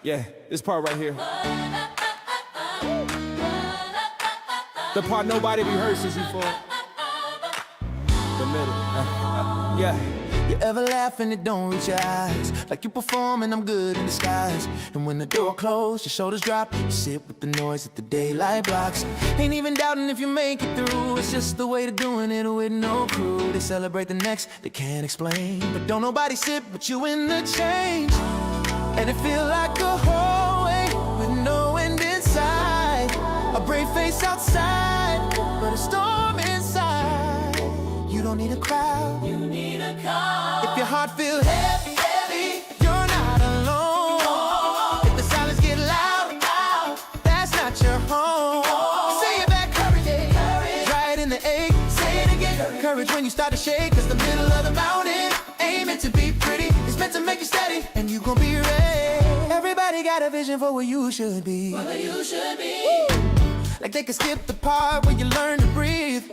Yeah, this part right here. The part nobody rehearses you for. The middle. Yeah. You ever laugh and it don't reach your eyes? Like you perform and I'm good in disguise. And when the door closed, your shoulders drop. You sit with the noise that the daylight blocks. Ain't even doubting if you make it through. It's just the way to doing it with no crew. They celebrate the next, they can't explain. But don't nobody sit but you in the change. And it feel like a hallway with no end inside. A brave face outside, but a storm inside. You don't need a crowd, you need a call. If your heart feels heavy, heavy, you're not alone. If the silence get loud, that's not your home. Say it back, courage, courage. Try it in the ache, say it again. Courage when you start to shake, cause the middle of the mountain ain't meant to be pretty. It's meant to make you steady, and you gon' be ready. Everybody got a vision for where you should be. Where you should be. Like they can skip the part where you learn to breathe.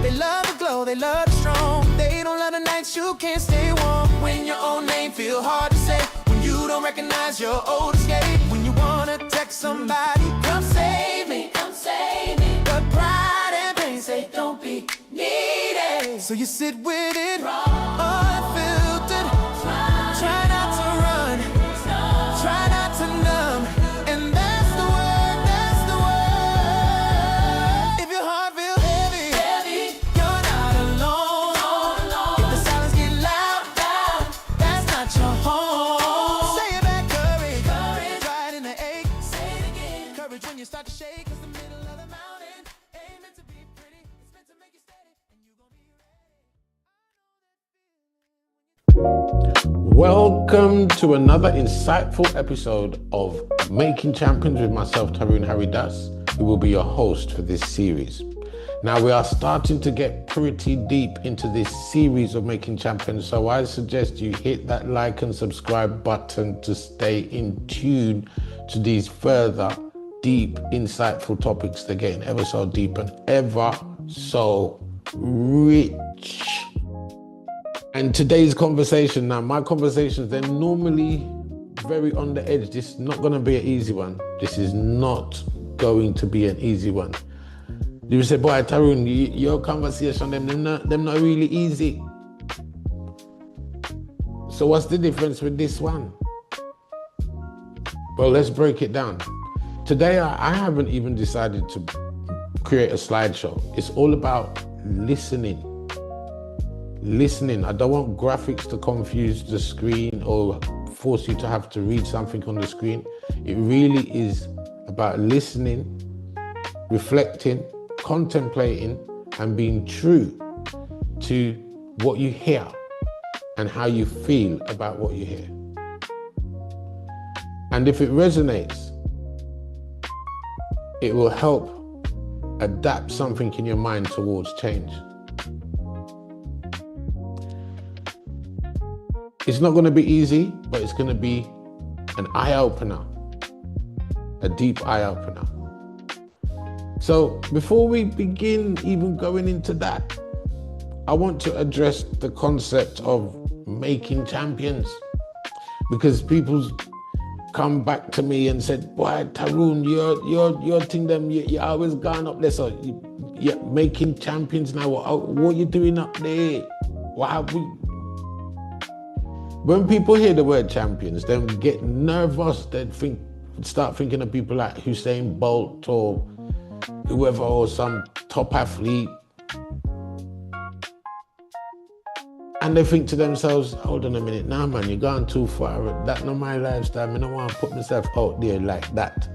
They love the glow, they love the strong. They don't love the nights you can't stay warm. When your own name feel hard to say. When you don't recognize your old escape. When you wanna text somebody, come save me, come save me. But pride and pain say don't be needed. So you sit with it, unfiltered. Try not to run, try not to numb. And that's the word, that's the word. If your heart feels heavy, heavy, you're not alone. If the silence get loud, loud, that's not your home. Say it back, courage, courage. Try it in the ache, say it again. Courage when you start to shake, cause the middle of the mountain ain't meant to be pretty. It's meant to make you steady, and you gon' be ready. Welcome to another insightful episode of Making Champions with myself, Tarun Harry Das, who will be your host for this series. Now, we are starting to get pretty deep into this series of Making Champions, so I suggest you hit that like and subscribe button to stay in tune to these further deep, insightful topics. They're getting ever so deep and ever so rich. And today's conversation, now my conversations, they're normally very on the edge. This is not going to be an easy one. This is not going to be an easy one. You say, boy, Tarun, your conversation, them not really easy. So what's the difference with this one? Well, let's break it down. Today, I haven't even decided to create a slideshow. It's all about listening. Listening. I don't want graphics to confuse the screen or force you to have to read something on the screen. It really is about listening, reflecting, contemplating, and being true to what you hear and how you feel about what you hear. And if it resonates, it will help adapt something in your mind towards change. It's not going to be easy, but it's going to be an eye-opener, a deep eye-opener. So before we begin even going into that, I want to address the concept of making champions, because people come back to me and said, boy, Tarun, your thing, you always gone up there, so you're making champions now. What are you doing up there? What have we? When people hear the word champions, they get nervous. They start thinking of people like Usain Bolt or whoever, or some top athlete. And they think to themselves, hold on a minute, now man, you're going too far. That's not my lifestyle. I don't want to put myself out there like that.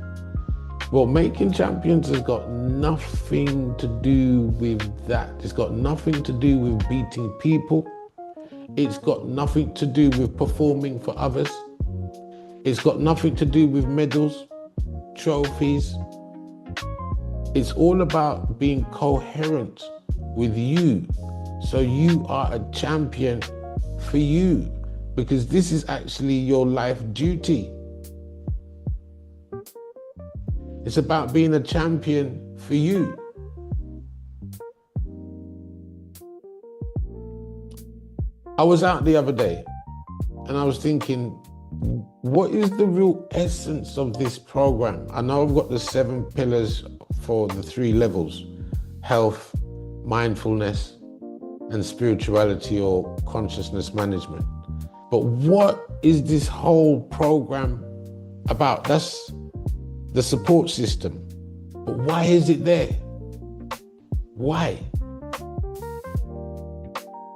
Well, making champions has got nothing to do with that. It's got nothing to do with beating people. It's got nothing to do with performing for others. It's got nothing to do with medals, trophies. It's all about being coherent with you. So you are a champion for you, because this is actually your life duty. It's about being a champion for you. I was out the other day and I was thinking, what is the real essence of this program? I know I've got the 7 pillars for the 3 levels: health, mindfulness, and spirituality or consciousness management. But what is this whole program about? That's the support system. But why is it there? Why?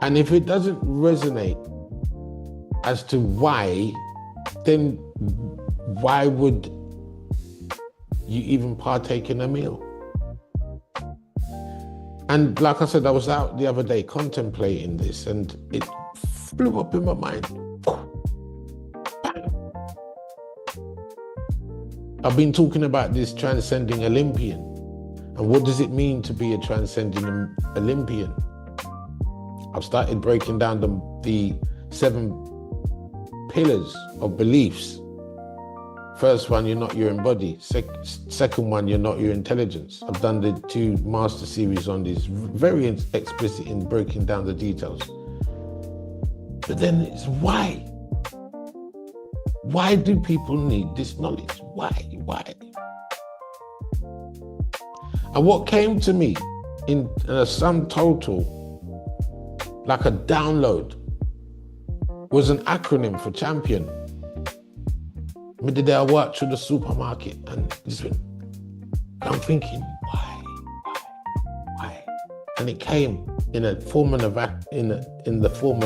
And if it doesn't resonate as to why, then why would you even partake in a meal? And like I said, I was out the other day contemplating this and it flew up in my mind. I've been talking about this transcending Olympian. And what does it mean to be a transcending Olympian? I've started breaking down the 7 pillars of beliefs. First one, you're not your own body. Second one, you're not your intelligence. I've done the 2 master series on this, very explicit in breaking down the details. But then it's why? Why do people need this knowledge? Why? And what came to me in a sum total, like a download, was an acronym for champion. Me the day I walked through the supermarket and this went, I'm thinking, why? And it came in a form of in the form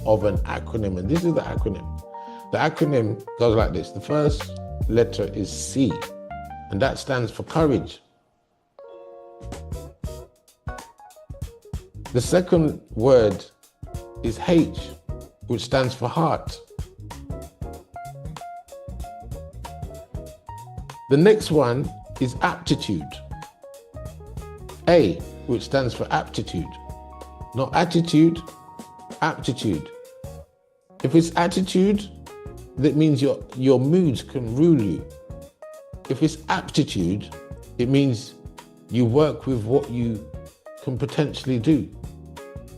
of an acronym, and this is the acronym. The acronym goes like this. The first letter is C, and that stands for courage. The second word is H, which stands for heart. The next one is aptitude. A, which stands for aptitude. Not attitude, aptitude. If it's attitude, that means your moods can rule you. If it's aptitude, it means you work with what you can potentially do.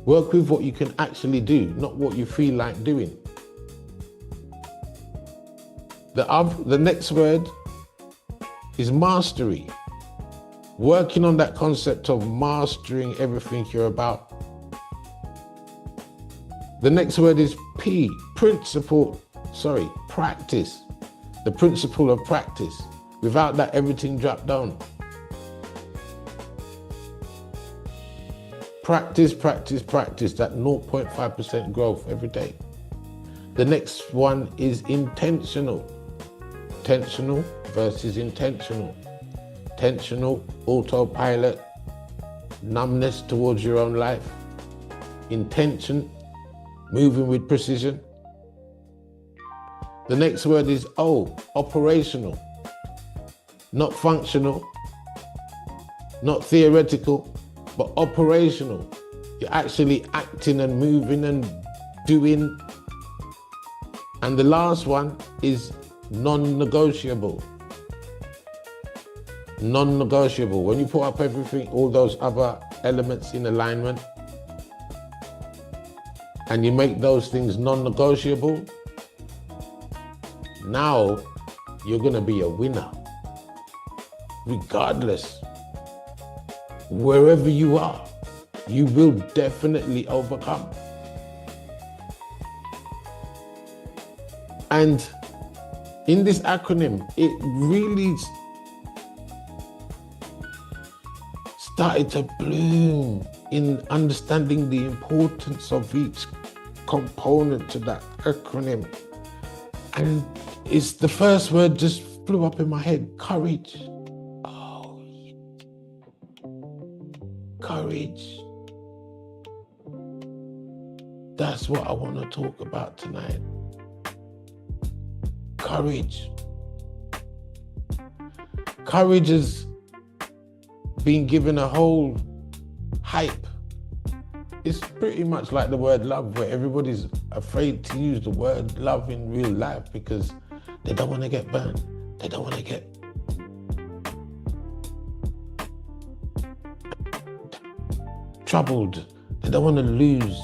Work with what you can actually do, not what you feel like doing. The next word is mastery. Working on that concept of mastering everything you're about. The next word is P, practice. The principle of practice. Without that, everything dropped down. Practice, that 0.5% growth every day. The next one is intentional. Intentional versus intentional. Intentional, autopilot, numbness towards your own life. Intention, moving with precision. The next word is O, operational. Not functional, not theoretical, but operational. You're actually acting and moving and doing. And the last one is non-negotiable. Non-negotiable. When you put up everything, all those other elements in alignment, and you make those things non-negotiable, now you're gonna be a winner. Regardless, wherever you are, you will definitely overcome. And in this acronym, it really started to bloom in understanding the importance of each component to that acronym. And it's the first word just flew up in my head, courage. Oh, yeah. Courage. That's what I want to talk about tonight. Courage. Courage has been given a whole hype. It's pretty much like the word love, where everybody's afraid to use the word love in real life because they don't want to get burned. They don't want to get troubled. They don't want to lose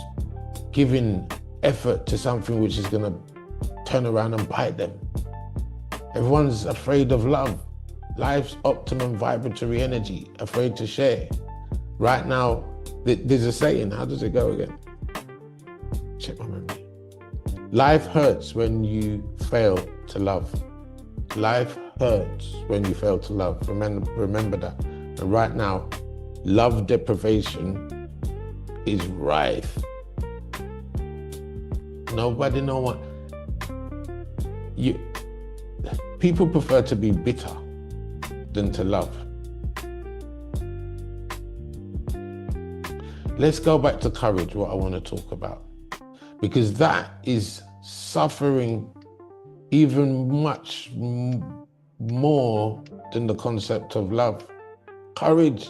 giving effort to something which is going to turn around and bite them. Everyone's afraid of love. Life's optimum vibratory energy, afraid to share. Right now, there's a saying, how does it go again? Check my memory. Life hurts when you fail to love. Life hurts when you fail to love. Remember that. And right now, love deprivation is rife. Nobody know what. People prefer to be bitter than to love. Let's go back to courage, what I want to talk about. Because that is suffering even much more than the concept of love. Courage.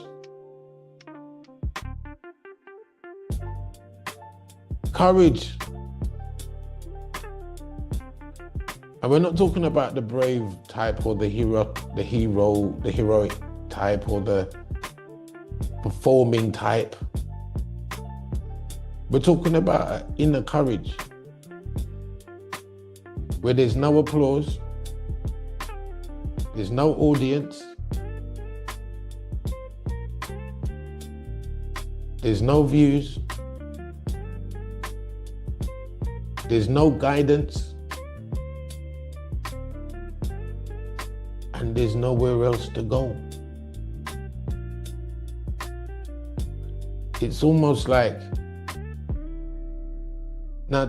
Courage. And we're not talking about the brave type or the heroic type or the performing type. We're talking about inner courage, where there's no applause, there's no audience, there's no views, there's no guidance, and there's nowhere else to go. It's almost like, now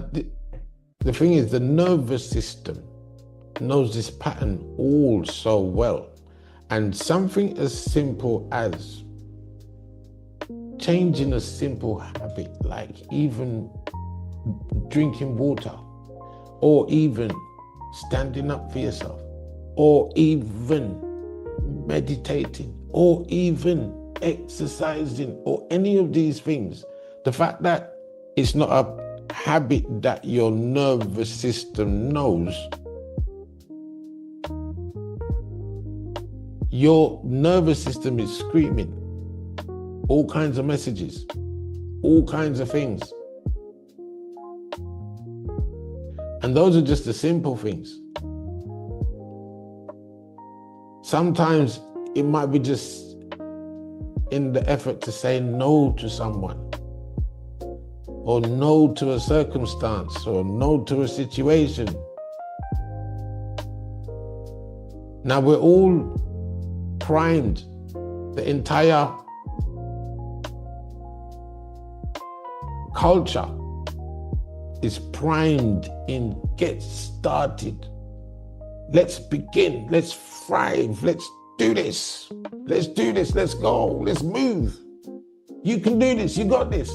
the thing is, the nervous system knows this pattern all so well. And something as simple as changing a simple habit, like even drinking water, or even standing up for yourself, or even meditating, or even exercising, or any of these things, the fact that it's not a habit that your nervous system knows, your nervous system is screaming all kinds of messages, all kinds of things. And those are just the simple things. Sometimes it might be just in the effort to say no to someone, or no to a circumstance, or no to a situation. Now we're all primed. The entire culture is primed in get started. Let's begin, let's thrive, let's do this. Let's do this, let's go, let's move. You can do this, you got this.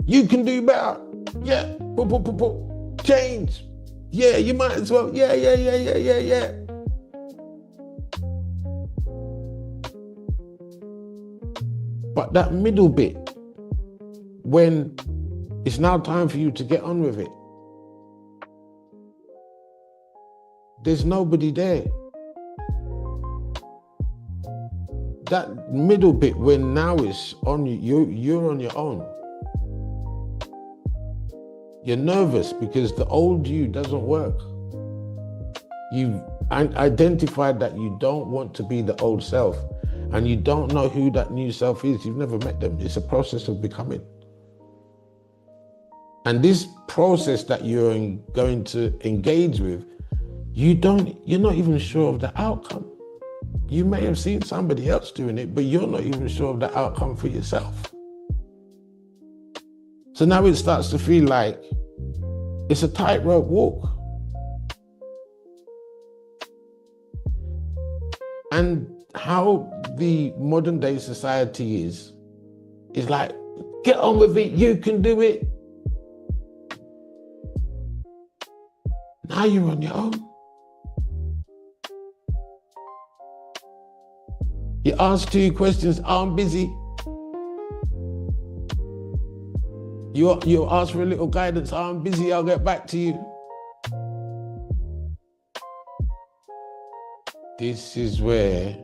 You can do better. Yeah. Change. Yeah, you might as well. Yeah. But that middle bit, when it's now time for you to get on with it, there's nobody there. That middle bit, when now it's on you, you're on your own. You're nervous because the old you doesn't work. You've identified that you don't want to be the old self, and you don't know who that new self is. You've never met them. It's a process of becoming. And this process that you're going to engage with, you're not even sure of the outcome. You may have seen somebody else doing it, but you're not even sure of the outcome for yourself. So now it starts to feel like it's a tightrope walk. And how the modern day society is like, get on with it, you can do it. Now you're on your own. You ask 2 questions, I'm busy. You ask for a little guidance, I'm busy, I'll get back to you. This is where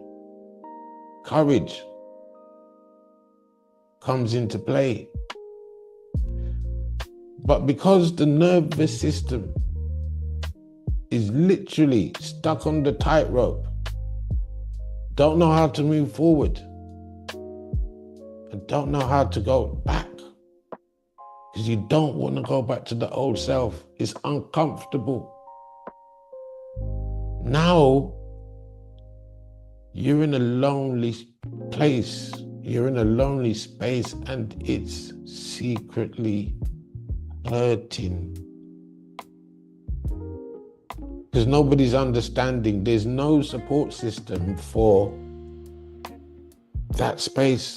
courage comes into play. But because the nervous system is literally stuck on the tightrope, don't know how to move forward, and don't know how to go back. Because you don't want to go back to the old self. It's uncomfortable. Now, you're in a lonely place. You're in a lonely space, and it's secretly hurting. Because nobody's understanding. There's no support system for that space.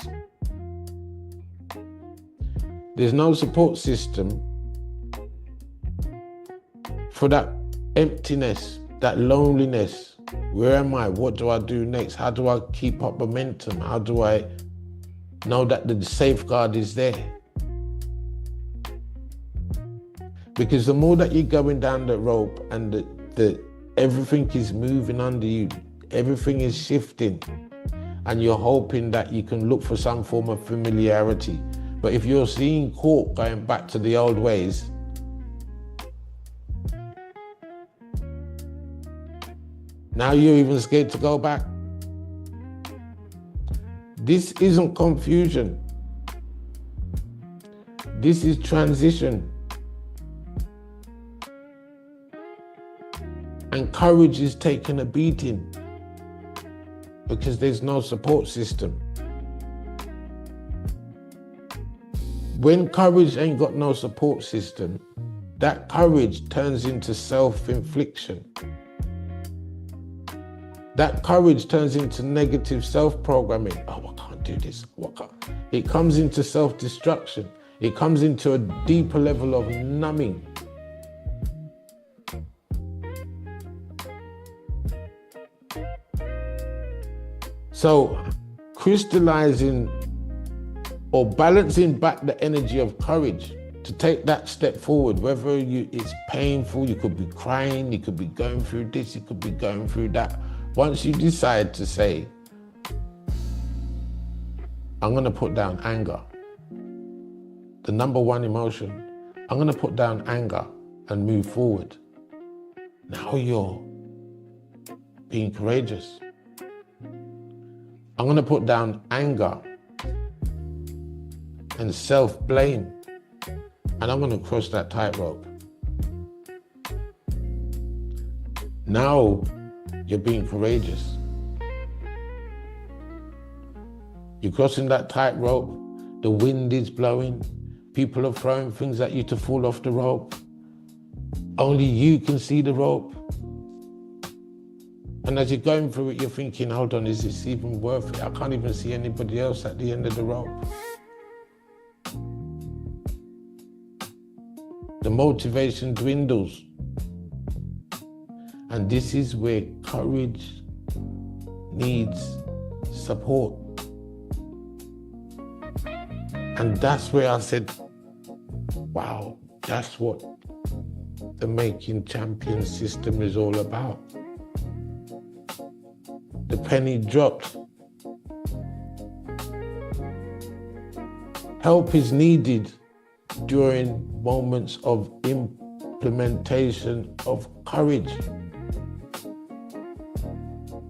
There's no support system for that emptiness, that loneliness. Where am I? What do I do next? How do I keep up momentum? How do I know that the safeguard is there? Because the more that you're going down the rope and the everything is moving under you, everything is shifting, and you're hoping that you can look for some form of familiarity. But if you're seeing caught going back to the old ways, now you're even scared to go back. This isn't confusion. This is transition. And courage is taking a beating because there's no support system. When courage ain't got no support system, that courage turns into self-infliction. That courage turns into negative self-programming. Oh, I can't do this. It comes into self-destruction. It comes into a deeper level of numbing. So, crystallizing or balancing back the energy of courage to take that step forward, whether it's painful, you could be crying, you could be going through this, you could be going through that. Once you decide to say, I'm going to put down anger, the number one emotion, I'm going to put down anger and move forward. Now you're being courageous. I'm going to put down anger and self-blame, and I'm going to cross that tightrope. Now you're being courageous. You're crossing that tightrope, the wind is blowing, people are throwing things at you to fall off the rope. Only you can see the rope. And as you're going through it, you're thinking, hold on, is this even worth it? I can't even see anybody else at the end of the rope. The motivation dwindles. And this is where courage needs support. And that's where I said, wow, that's what the Making Champions system is all about. The penny dropped. Help is needed during moments of implementation of courage.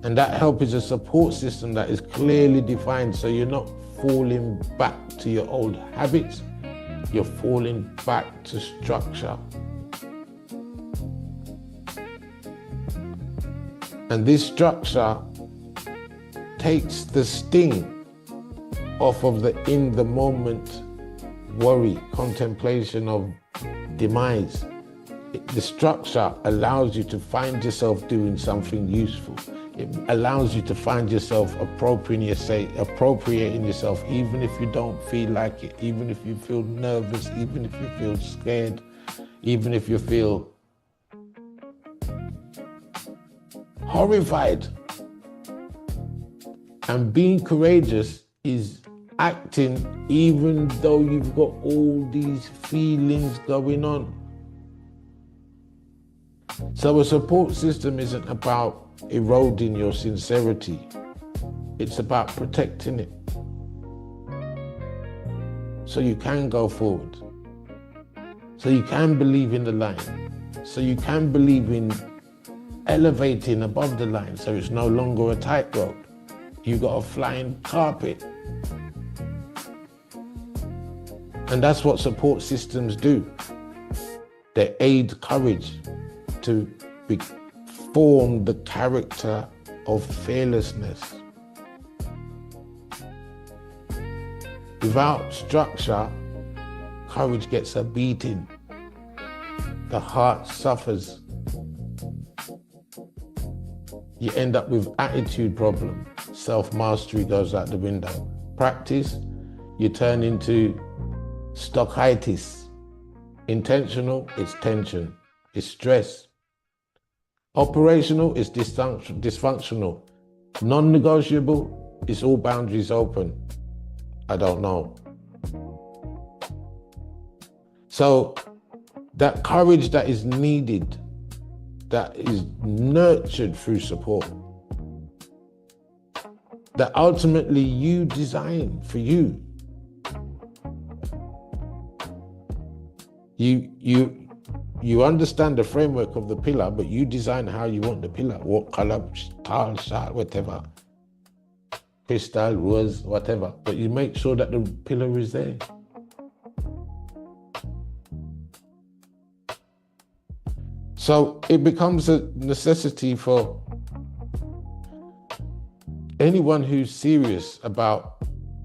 And that help is a support system that is clearly defined, so you're not falling back to your old habits, you're falling back to structure. And this structure takes the sting off of the in the moment worry, contemplation of demise. The structure allows you to find yourself doing something useful. It allows you to find yourself appropriating yourself, even if you don't feel like it, even if you feel nervous, even if you feel scared, even if you feel horrified. And being courageous is acting even though you've got all these feelings going on. So a support system isn't about eroding your sincerity. It's about protecting it. So you can go forward. So you can believe in the light. So you can believe in elevating above the line, so it's no longer a tightrope. You got a flying carpet. And that's what support systems do. They aid courage to form the character of fearlessness. Without structure, courage gets a beating. The heart suffers. You end up with attitude problem. Self-mastery goes out the window. Practice, you turn into stockitis. Intentional, it's tension, it's stress. Operational, it's dysfunctional. Non-negotiable, it's all boundaries open. I don't know. So that courage that is needed, that is nurtured through support, that ultimately you design for you. You understand the framework of the pillar, but you design how you want the pillar, what color, tile, shot, whatever, crystal, rose, whatever, but you make sure that the pillar is there. So it becomes a necessity for anyone who's serious about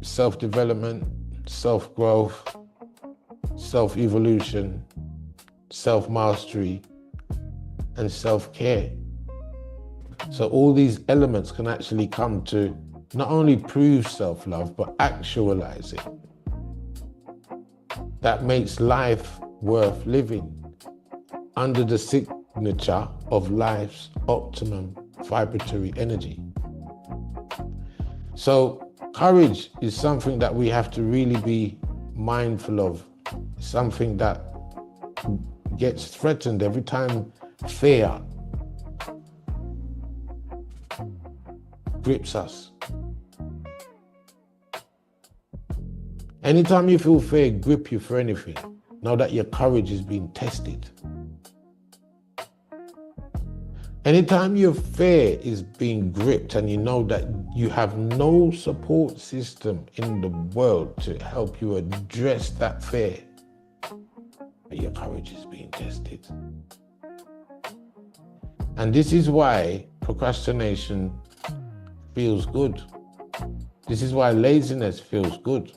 self-development, self-growth, self-evolution, self-mastery, and self-care. So all these elements can actually come to not only prove self-love, but actualize it. That makes life worth living under the signature of life's optimum vibratory energy. So courage is something that we have to really be mindful of, something that gets threatened every time fear grips us. Anytime you feel fear grip you for anything, know that your courage is being tested. Anytime your fear is being gripped and you know that you have no support system in the world to help you address that fear, your courage is being tested. And this is why procrastination feels good. This is why laziness feels good.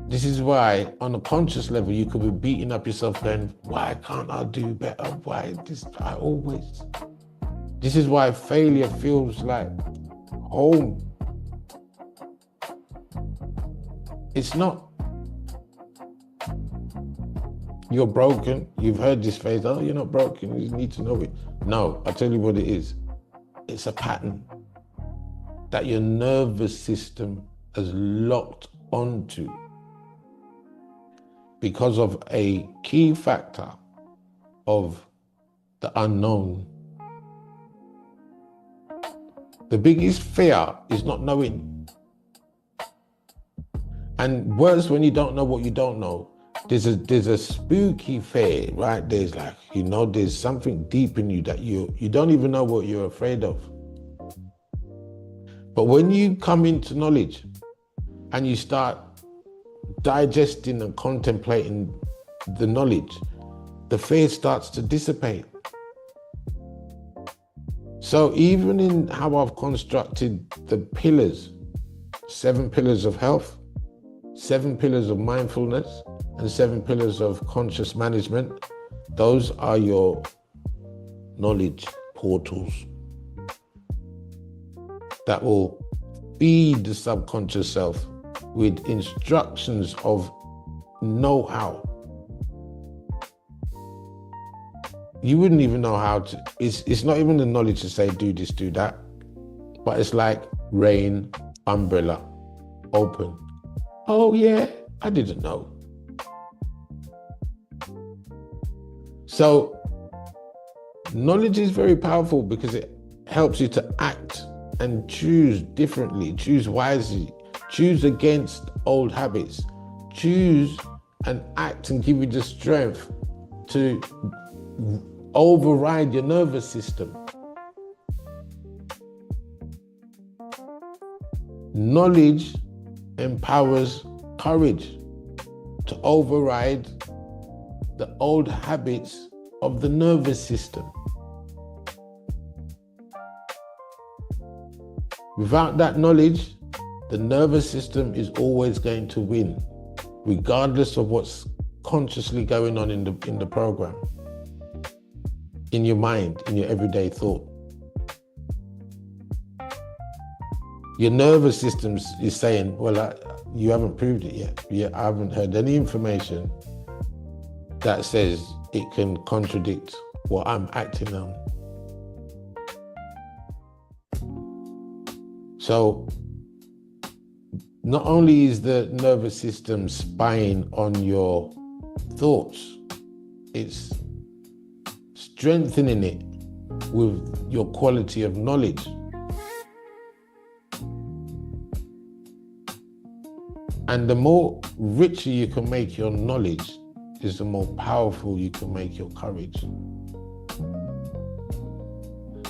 This is why, on a conscious level, you could be beating up yourself going, why can't I do better? Why this? I always. This is why failure feels like home. It's not. You're broken. You've heard this phrase, oh, you're not broken. You need to know it. No, I'll tell you what it is. It's a pattern that your nervous system has locked onto because of a key factor of the unknown. The biggest fear is not knowing. And worse, when you don't know what you don't know, there's a spooky fear, right? There's like, there's something deep in you that you don't even know what you're afraid of. But when you come into knowledge and you start digesting and contemplating the knowledge, the fear starts to dissipate. So even in how I've constructed the pillars, 7 pillars of health, 7 pillars of mindfulness, and 7 pillars of conscious management, those are your knowledge portals that will feed the subconscious self with instructions of know-how. You wouldn't even know how to, it's not even the knowledge to say do this, do that, but it's like rain, umbrella, open. Oh yeah, I didn't know. So knowledge is very powerful because it helps you to act and choose differently, choose wisely, choose against old habits, choose and act and give you the strength to override your nervous system. Knowledge empowers courage to override the old habits of the nervous system. Without that knowledge, the nervous system is always going to win, regardless of what's consciously going on in the program, in your mind, in your everyday thought. Your nervous system is saying, well, you haven't proved it yet. I haven't heard any information that says it can contradict what I'm acting on. So not only is the nervous system spying on your thoughts, it's strengthening it with your quality of knowledge. And the more richer you can make your knowledge, is the more powerful you can make your courage.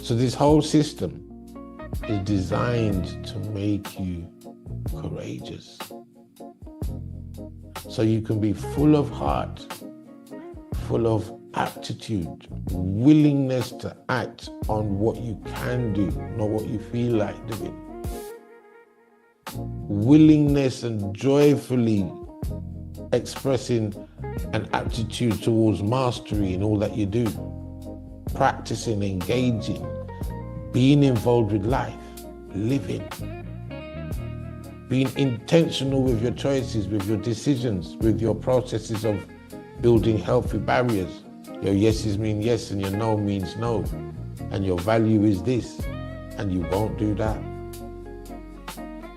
So this whole system is designed to make you courageous. So you can be full of heart, full of aptitude, willingness to act on what you can do, not what you feel like doing. Willingness and joyfully expressing an aptitude towards mastery in all that you do. Practicing, engaging, being involved with life, living. Being intentional with your choices, with your decisions, with your processes of building healthy barriers. Your yeses mean yes and your no means no. And your value is this, and you won't do that.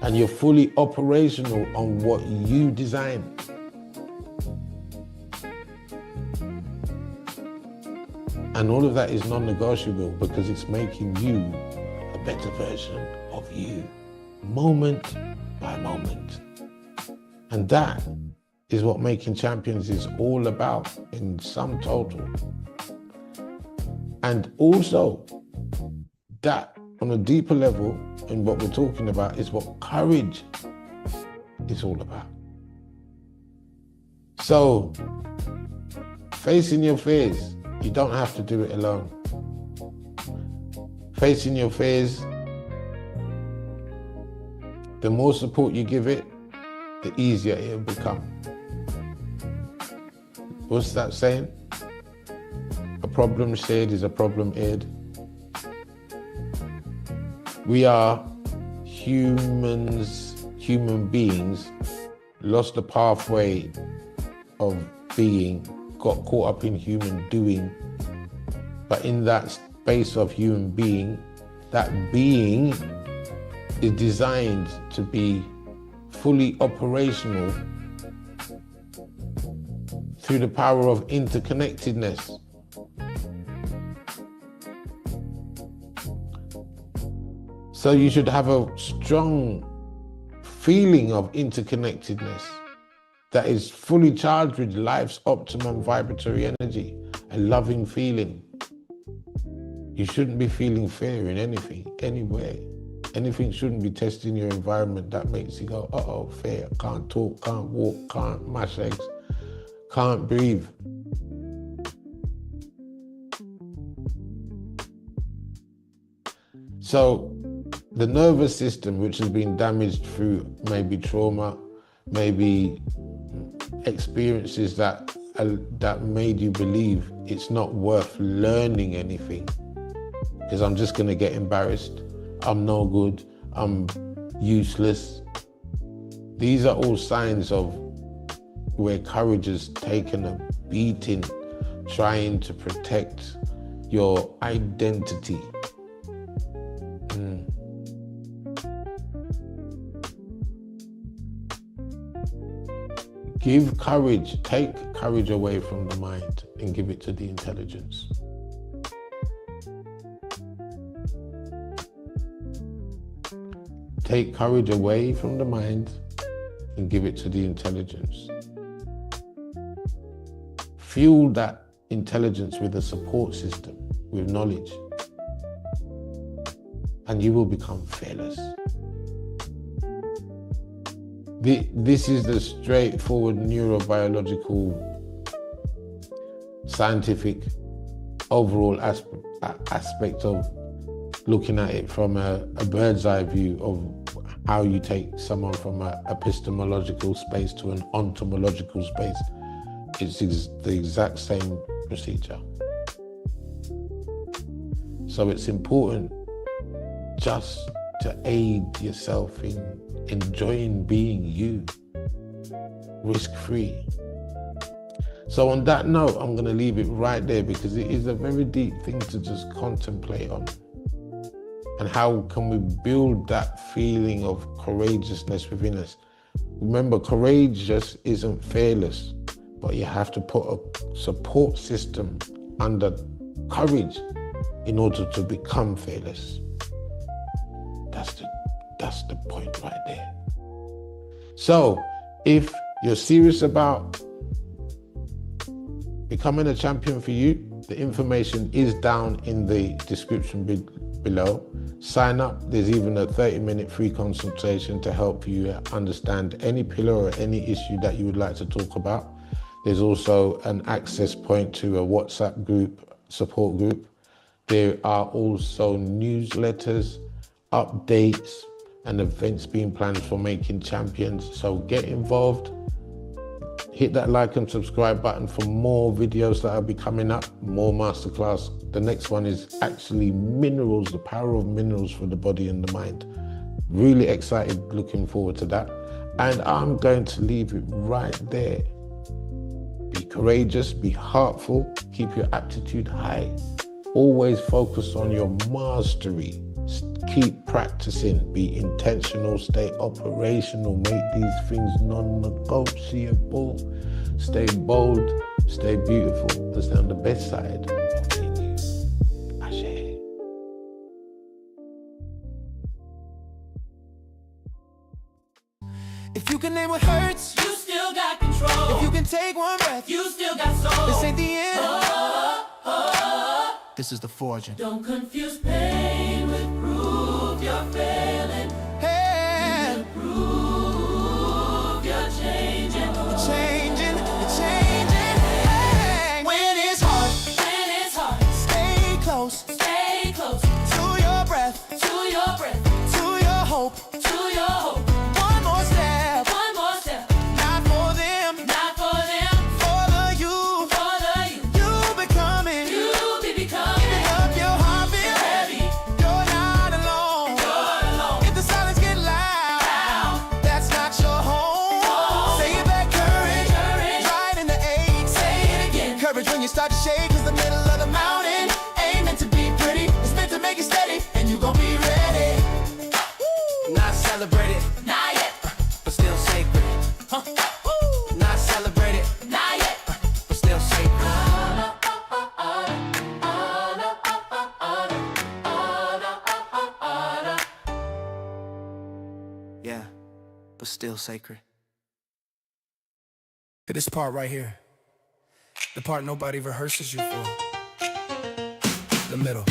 And you're fully operational on what you design. And all of that is non-negotiable because it's making you a better version of you, moment by moment. And that is what Making Champions is all about in sum total. And also, that on a deeper level, and what we're talking about is what courage is all about. So, facing your fears, you don't have to do it alone. Facing your fears, the more support you give it, the easier it'll become. What's that saying? A problem shared is a problem aired. We are human beings, lost the pathway of being, got caught up in human doing. But in that space of human being, that being is designed to be fully operational through the power of interconnectedness. So you should have a strong feeling of interconnectedness that is fully charged with life's optimum vibratory energy, a loving feeling. You shouldn't be feeling fear in anything, anywhere. Anything shouldn't be testing your environment that makes you go, uh-oh, fear, can't talk, can't walk, can't mash eggs, can't breathe. So the nervous system, which has been damaged through maybe trauma, maybe experiences that made you believe it's not worth learning anything because I'm just going to get embarrassed, I'm no good, I'm useless. These are all signs of where courage has taken a beating, trying to protect your identity. Give courage, take courage away from the mind and give it to the intelligence. Take courage away from the mind and give it to the intelligence. Fuel that intelligence with a support system, with knowledge, and you will become fearless. This is the straightforward neurobiological, scientific, overall aspect of looking at it from a bird's eye view of how you take someone from an epistemological space to an ontological space. It's the exact same procedure. So it's important just to aid yourself in enjoying being you, risk-free. So on that note, I'm gonna leave it right there because it is a very deep thing to just contemplate on. And how can we build that feeling of courageousness within us? Remember, courageous isn't fearless, but you have to put a support system under courage in order to become fearless. That's the point right there. So if you're serious about becoming a champion for you, the information is down in the description below. Sign up. There's even a 30-minute free consultation to help you understand any pillar or any issue that you would like to talk about. There's also an access point to a WhatsApp group, support group. There are also newsletters, updates, and events being planned for Making Champions. So get involved. Hit that like and subscribe button for more videos that will be coming up, more masterclass. The next one is actually minerals, the power of minerals for the body and the mind. Really excited, looking forward to that. And I'm going to leave it right there. Be courageous, be heartful, keep your aptitude high. Always focus on your mastery. Keep practicing, be intentional, stay operational, make these things non-negotiable. Stay bold, stay beautiful, and stay on the best side of being you. Ashe. If you can name what hurts, You still got control. if you can take one breath, You still got soul. this ain't the end. This is the forging. Don't confuse pain with proof you're failing. Hey, Proof you're changing. changing, changing. Hey, when it's hard, When it's hard, stay close stay close to your breath, to your breath, to your hope. to your hope. One more step, One more step, not for them, not for them, for the you. for the you. You becoming, You be becoming up your heart feel heavy. You're not alone. You're alone. If the silence get loud, that's not your home. Say it back, courage, Courage. right in the ache. Say it again. Courage when you start to shake, cause the middle of the mountain ain't meant to be pretty. It's meant to make it steady, and you gon' be ready. Not celebrated, Not yet, but still sacred. Not celebrated, not yet. but still sacred. Yeah, but still sacred. This part right here, the part nobody rehearses you for. The middle.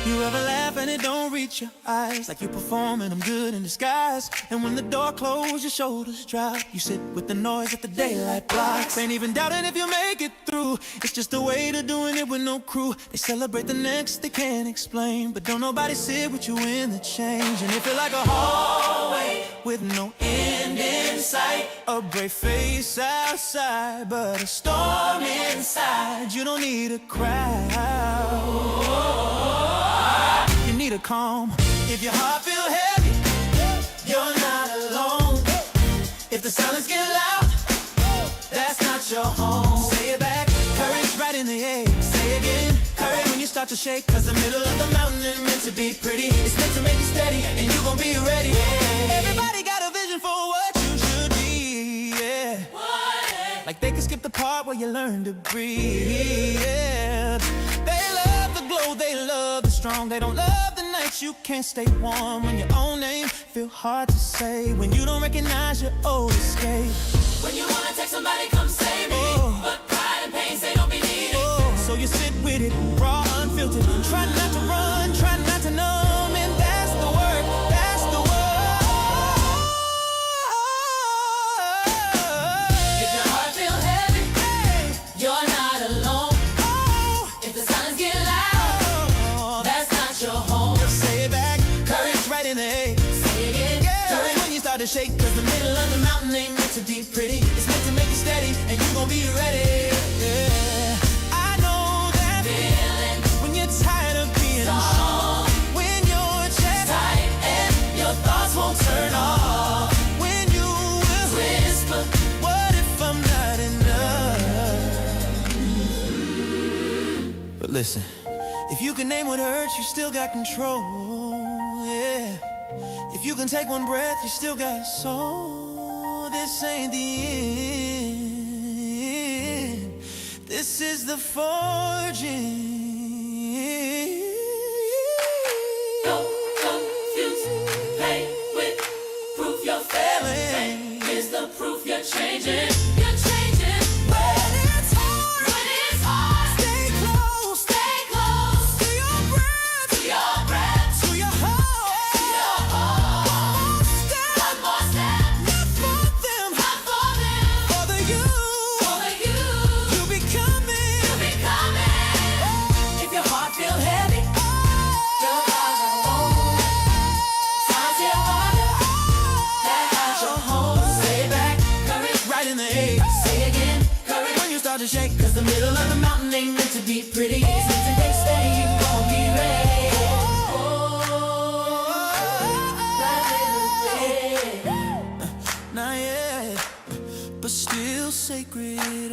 You ever laugh and it don't reach your eyes, like you performing, I'm good in disguise. And when the door closed, your shoulders drop. You sit with the noise that the daylight blocks. Ain't even doubting if you make it through. It's just a way to doing it with no crew. They celebrate the next, they can't explain, but don't nobody sit with you in the change. And if you're like a hallway with no end in sight, a brave face outside, but a storm inside, you don't need a crowd. You need a calm. If your heart feel heavy, you're not alone. If the silence get loud, that's not your home. Say it back, courage right in the air. Say again, courage when you start to shake. Cause the middle of the mountain ain't meant to be pretty. It's meant to make you steady, and you gon' be ready. Everybody got a vision for what you should be, yeah. Like they can skip the part where you learn to breathe, yeah. They love the glow, they love the strong. They don't love the nights that you can't stay warm when your own name feel hard to say, when you don't recognize your old escape. When you wanna text somebody, come save me. But pride and pain say don't be needed. So you sit with it, raw, unfiltered. Try not to run, try not to numb, and that's the word, that's the word. If your heart feel heavy, you're not alone. If the silence get loud, that's not your home. Say it back, courage right in the A. Say it again. Courage when you start to shake, cause the middle of the mountain ain't meant to be pretty. It's meant to make you steady, and you gon' be ready. Yeah. I know that Feeling when you're tired of being strong, when your chest tight, and your thoughts won't turn off. when you will Whisper, what if I'm not enough? But listen, if you can name what hurts, you still got control. Yeah. If you can take one breath, you still got a soul. This ain't the end. This is the forging. don't confuse pain with proof you're failing. Pain is the proof you're changing. You're changing. When it's hard, When it's hard, stay close stay close to your breath, to your breath, to your heart. to your heart. Step, One more step, not for them, not for them, for the you. for the you. You'll be coming. You'll be coming. If your heart feel heavy, your heart will hold. Times get harder, that's not your home. Stay back, courage Right in the A. Say again, courage. When you start to shake, Cause the middle of the mountain ain't meant to be pretty. It's meant to stay steady, you gon' be ready. Oh, that is it. not yet, but still sacred.